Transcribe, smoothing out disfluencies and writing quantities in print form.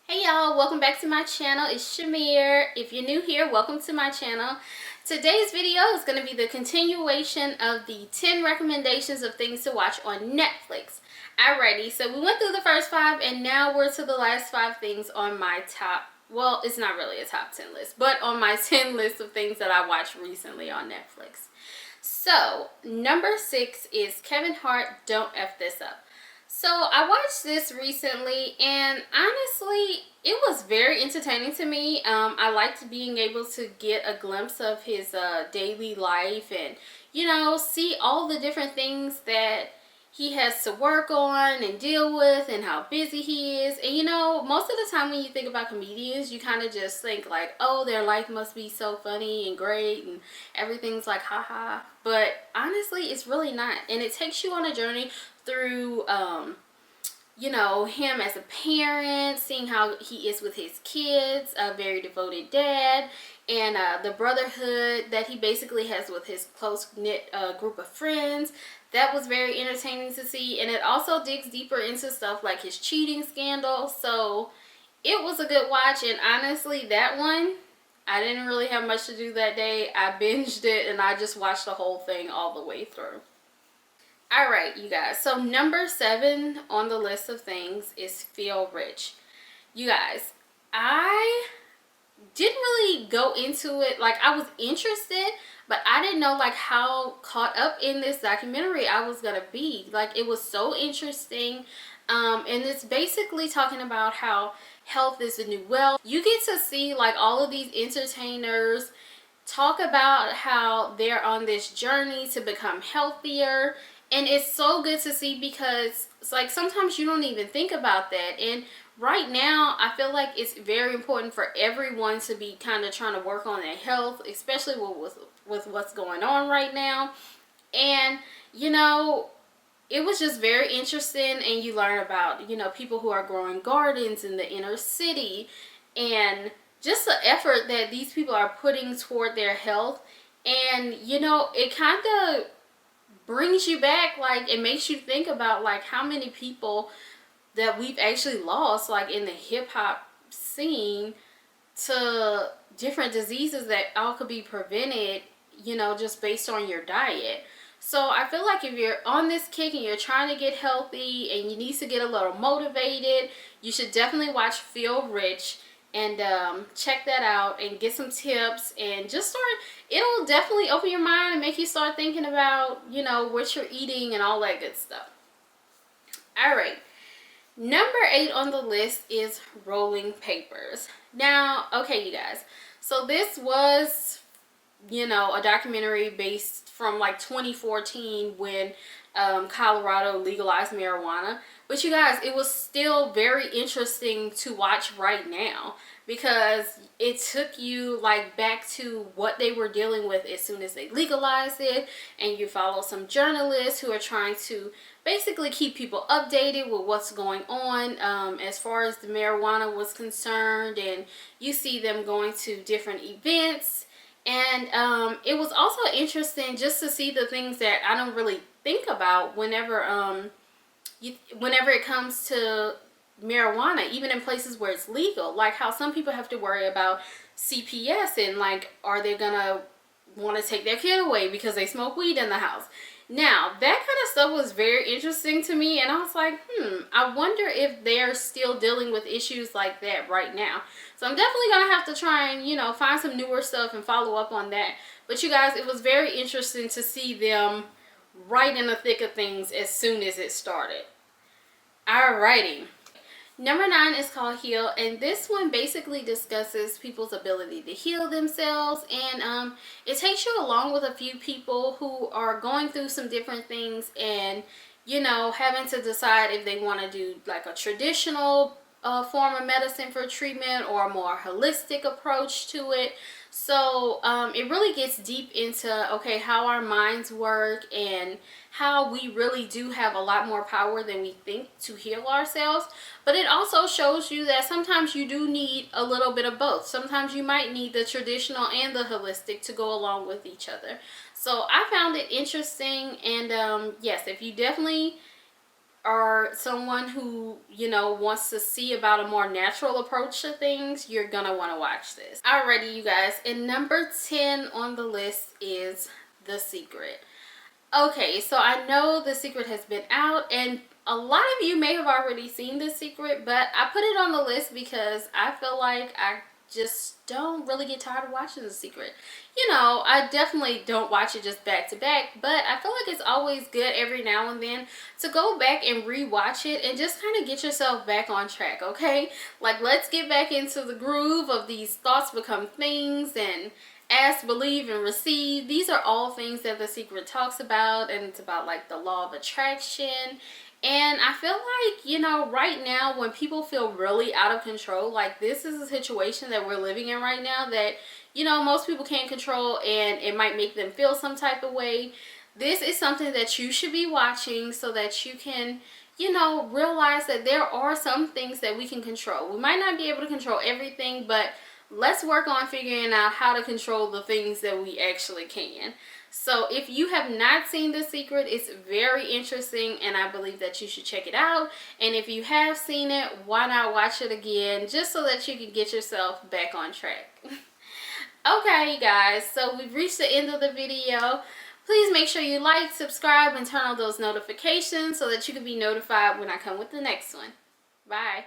Hey y'all, welcome back to my channel. It's Shimere. If you're new here, welcome to my channel. Today's video is going to be the continuation of the 10 recommendations of things to watch on Netflix. Alrighty, so we went through the first 5 and now we're to the last 5 things on my top, well, it's not really a top 10 list, but on my 10 list of things that I watched recently on Netflix. So, number 6 is Kevin Hart, Don't F This Up. So I watched this recently and honestly it was very entertaining to me. I liked being able to get a glimpse of his daily life and see all the different things that he has to work on and deal with and how busy he is. And most of the time when you think about comedians, you kind of just think like, oh, their life must be so funny and great and everything's like haha. But honestly, it's really not. And it takes you on a journey through him as a parent, seeing how he is with his kids, a very devoted dad, and the brotherhood that he basically has with his close-knit group of friends. That was very entertaining to see, and it also digs deeper into stuff like his cheating scandal. So it was a good watch, and honestly, that one, I didn't really have much to do that day. I binged it, and I just watched the whole thing all the way through. All right, you guys. So number 7 on the list of things is feel rich. You guys, I didn't really go into it. Like, I was interested, but I didn't know like how caught up in this documentary I was gonna be. Like, it was so interesting. And it's basically talking about how health is the new wealth. You get to see like all of these entertainers talk about how they're on this journey to become healthier, and it's so good to see because it's like sometimes you don't even think about that. And right now I feel like it's very important for everyone to be kind of trying to work on their health, especially with what's going on right now. And it was just very interesting, and you learn about people who are growing gardens in the inner city and just the effort that these people are putting toward their health. And it kind of brings you back, like it makes you think about like how many people that we've actually lost like in the hip-hop scene to different diseases that all could be prevented, just based on your diet. So I feel like if you're on this kick and you're trying to get healthy and you need to get a little motivated, you should definitely watch Feel Rich and check that out and get some tips and just start. It'll definitely open your mind and make you start thinking about what you're eating and all that good stuff. All right, number 8 on the list is Rolling Papers. Now, okay, you guys, so this was a documentary based from like 2014 when Colorado legalized marijuana. But you guys, it was still very interesting to watch right now because it took you like back to what they were dealing with as soon as they legalized it, and you follow some journalists who are trying to basically keep people updated with what's going on as far as the marijuana was concerned, and you see them going to different events. And it was also interesting just to see the things that I don't really think about whenever whenever it comes to marijuana, even in places where it's legal. Like how some people have to worry about CPS and like, are they gonna want to take their kid away because they smoke weed in the house? Now, that kind of stuff was very interesting to me, and I was like, I wonder if they're still dealing with issues like that right now. So I'm definitely going to have to try and, find some newer stuff and follow up on that. But you guys, it was very interesting to see them right in the thick of things as soon as it started. Alrighty. Number 9 is called Heal, and this one basically discusses people's ability to heal themselves, and it takes you along with a few people who are going through some different things and having to decide if they want to do like a traditional form of medicine for treatment or a more holistic approach to it. So it really gets deep into okay, how our minds work and how we really do have a lot more power than we think to heal ourselves. But it also shows you that sometimes you do need a little bit of both. Sometimes you might need the traditional and the holistic to go along with each other. So I found it interesting, and yes, if you definitely are someone who, you know, wants to see about a more natural approach to things, you're gonna want to watch this. Alrighty, you guys, and number 10 on the list is The Secret. Okay, so I know The Secret has been out, and a lot of you may have already seen The Secret, but I put it on the list because I feel like I just don't really get tired of watching The Secret. You know, I definitely don't watch it just back to back, but I feel like it's always good every now and then to go back and rewatch it and just kind of get yourself back on track, okay? Like, let's get back into the groove of these thoughts become things, and ask, believe, and receive. These are all things that The Secret talks about, and it's about like the law of attraction. And I feel like, you know, right now when people feel really out of control, like this is a situation that we're living in right now that, you know, most people can't control, and it might make them feel some type of way. This is something that you should be watching so that you can, you know, realize that there are some things that we can control. We might not be able to control everything, but let's work on figuring out how to control the things that we actually can. So if you have not seen The Secret, it's very interesting, and I believe that you should check it out. And if you have seen it, why not watch it again, just so that you can get yourself back on track. Okay, guys, so we've reached the end of the video. Please make sure you like, subscribe, and turn on those notifications so that you can be notified when I come with the next one. Bye.